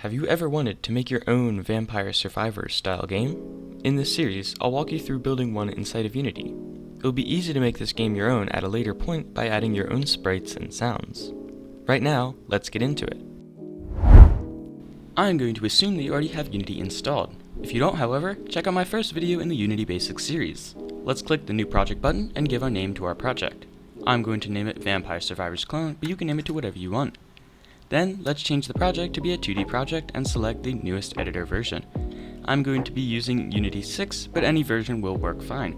Have you ever wanted to make your own Vampire Survivors style game? In this series, I'll walk you through building one inside of Unity. It'll be easy to make this game your own at a later point by adding your own sprites and sounds. Right now, let's get into it. I'm going to assume that you already have Unity installed. If you don't, however, check out my first video in the Unity Basics series. Let's click the New Project button and give our name to our project. I'm going to name it Vampire Survivors Clone, but you can name it to whatever you want. Then, let's change the project to be a 2D project and select the newest editor version. I'm going to be using Unity 6, but any version will work fine.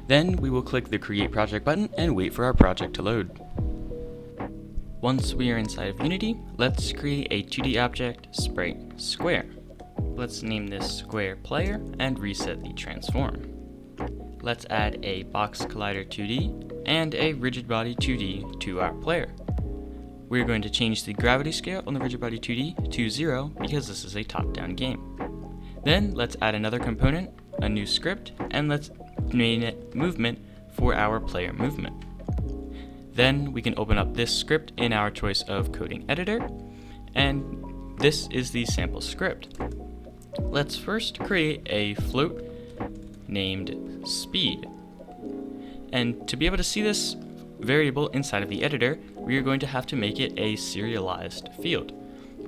Then, we will click the Create Project button and wait for our project to load. Once we are inside of Unity, let's create a 2D object, sprite square. Let's name this square player and reset the transform. Let's add a box collider 2D and a rigid body 2D to our player. We're going to change the gravity scale on the rigid body 2D to 0 because this is a top-down game. Then let's add another component, a new script, and let's name it movement for our player movement. Then we can open up this script in our choice of coding editor, and this is the sample script. Let's first create a float named speed. And to be able to see this variable inside of the editor, we are going to have to make it a serialized field.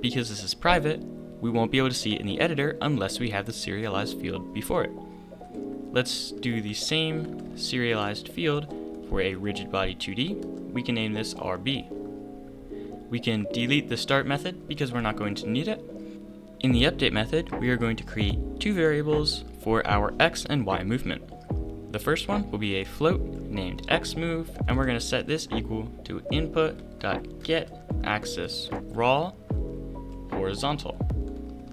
Because this is private, we won't be able to see it in the editor unless we have the serialized field before it. Let's do the same serialized field for a rigid body 2D. We can name this RB. We can delete the start method because we're not going to need it. In the update method, we are going to create two variables for our X and Y movement. The first one will be a float named xMove, and we're going to set this equal to input.getAxis raw horizontal.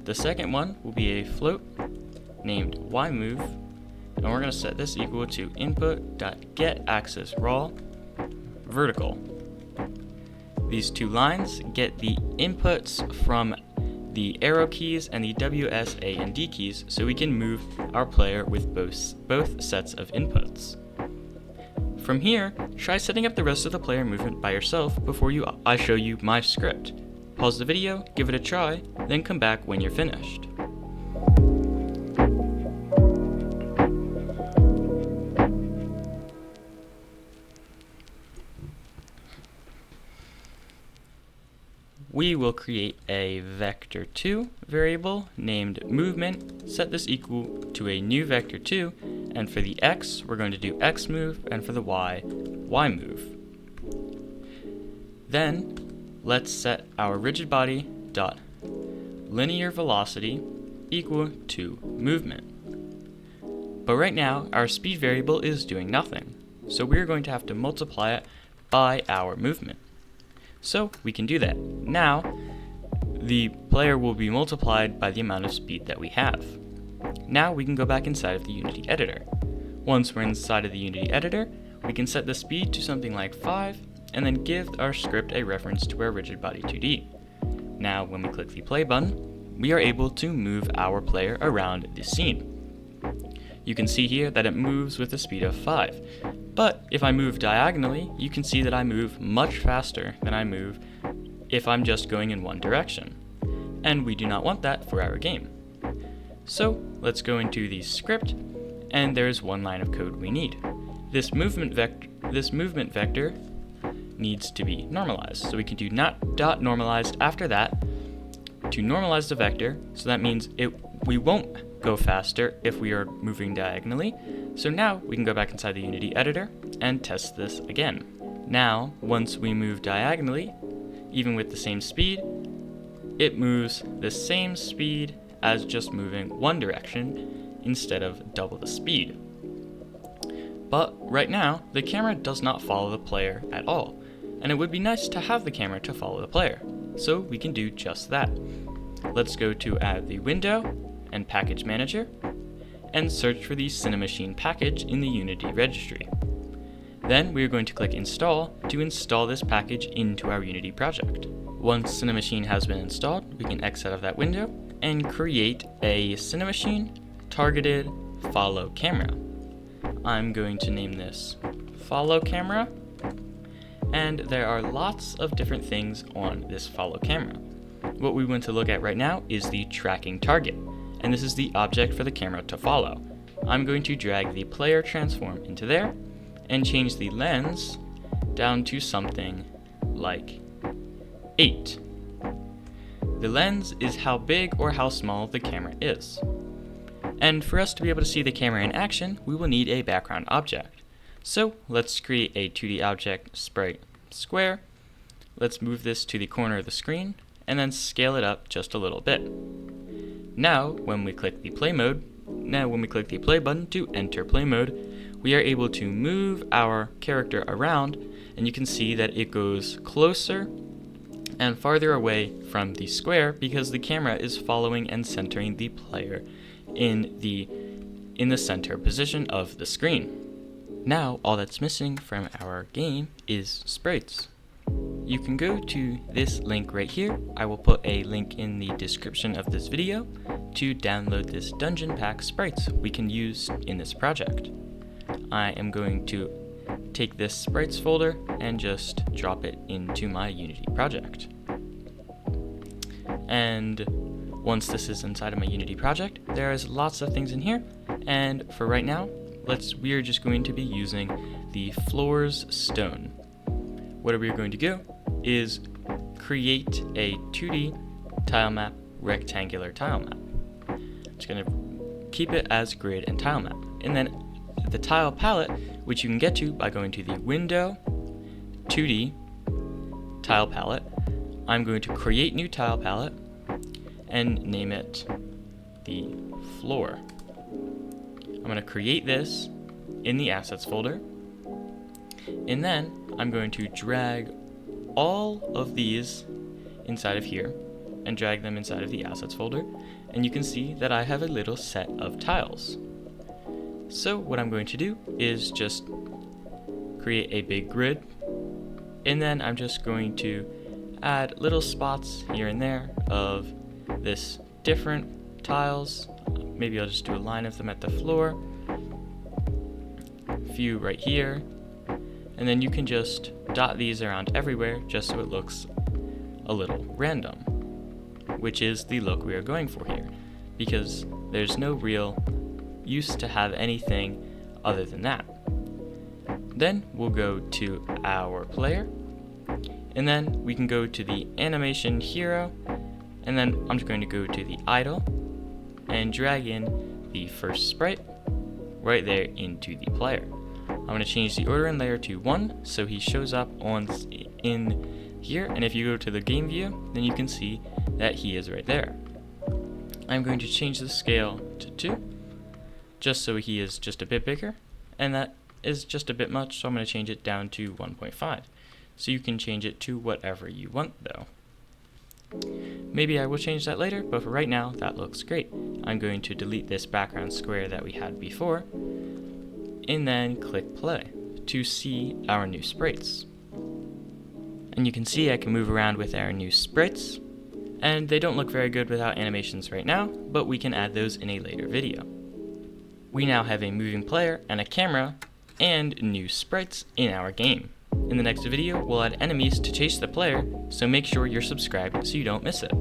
The second one will be a float named yMove, and we're going to set this equal to input.getAxis raw vertical. These two lines get the inputs from the arrow keys and the W, S, A, and D keys so we can move our player with both sets of inputs. From here, try setting up the rest of the player movement by yourself before I show you my script. Pause the video, give it a try, then come back when you're finished. We will create a vector2 variable named movement, set this equal to a new vector2, and for the x, we're going to do xMove, and for the y, yMove. Then, let's set our rigid body dot linear velocity equal to movement. But right now, our speed variable is doing nothing, so we're going to have to multiply it by our movement. So we can do that. Now, the player will be multiplied by the amount of speed that we have. Now we can go back inside of the Unity editor. Once we're inside of the Unity editor, we can set the speed to something like 5, and then give our script a reference to our rigid body 2D. Now, when we click the play button, we are able to move our player around the scene. You can see here that it moves with a speed of 5. But if I move diagonally, you can see that I move much faster than I move if I'm just going in one direction. And we do not want that for our game. So let's go into the script, and there's one line of code we need. This movement vector needs to be normalized. So we can do dot normalized after that to normalize the vector, so that means we won't go faster if we are moving diagonally. So now we can go back inside the Unity editor and test this again. Now, once we move diagonally, even with the same speed, it moves the same speed as just moving one direction instead of double the speed. But right now, the camera does not follow the player at all, and it would be nice to have the camera to follow the player, so we can do just that. Let's go to add the window and package manager, and search for the Cinemachine package in the Unity registry. Then we are going to click install to install this package into our Unity project. Once Cinemachine has been installed, we can exit out of that window and create a Cinemachine targeted follow camera. I'm going to name this follow camera, and there are lots of different things on this follow camera. what we want to look at right now is the tracking target, and this is the object for the camera to follow. I'm going to drag the player transform into there and change the lens down to something like 8. The lens is how big or how small the camera is. And for us to be able to see the camera in action, we will need a background object. So let's create a 2D object sprite square. Let's move this to the corner of the screen and then scale it up just a little bit. Now when we click the play button to enter play mode, we are able to move our character around, and you can see that it goes closer and farther away from the square because the camera is following and centering the player in the center position of the screen. Now all that's missing from our game is sprites. You can go to this link right here. I will put a link in the description of this video to download this dungeon pack sprites we can use in this project. I am going to take this sprites folder and just drop it into my Unity project. And once this is inside of my Unity project, there is lots of things in here, and for right now, we are just going to be using the floors stone. What we are going to do is create a 2D tile map, rectangular tile map. Just going to keep it as grid and tile map. And then the tile palette, which you can get to by going to the window, 2D, tile palette. I'm going to create new tile palette and name it the floor. I'm going to create this in the assets folder, and then I'm going to drag all of these inside of here and drag them inside of the assets folder, and you can see that I have a little set of tiles. So what I'm going to do is just create a big grid, and then I'm just going to add little spots here and there of this different tiles. Maybe I'll just do a line of them at the floor, a few right here, and then you can just dot these around everywhere just so it looks a little random, which is the look we are going for here, because there's no real use to have anything other than that. Then we'll go to our player, and then we can go to the animation hero, and then I'm just going to go to the idle and drag in the first sprite right there into the player. I'm going to change the order and layer to 1 so he shows up in here, and if you go to the game view, then you can see that he is right there. I'm going to change the scale to 2 just so he is just a bit bigger, and that is just a bit much, so I'm going to change it down to 1.5. So you can change it to whatever you want though. Maybe I will change that later, but for right now that looks great. I'm going to delete this background square that we had before, and then click play to see our new sprites. And you can see I can move around with our new sprites, and they don't look very good without animations right now, but we can add those in a later video. We now have a moving player and a camera and new sprites in our game. In the next video, we'll add enemies to chase the player, so make sure you're subscribed so you don't miss it.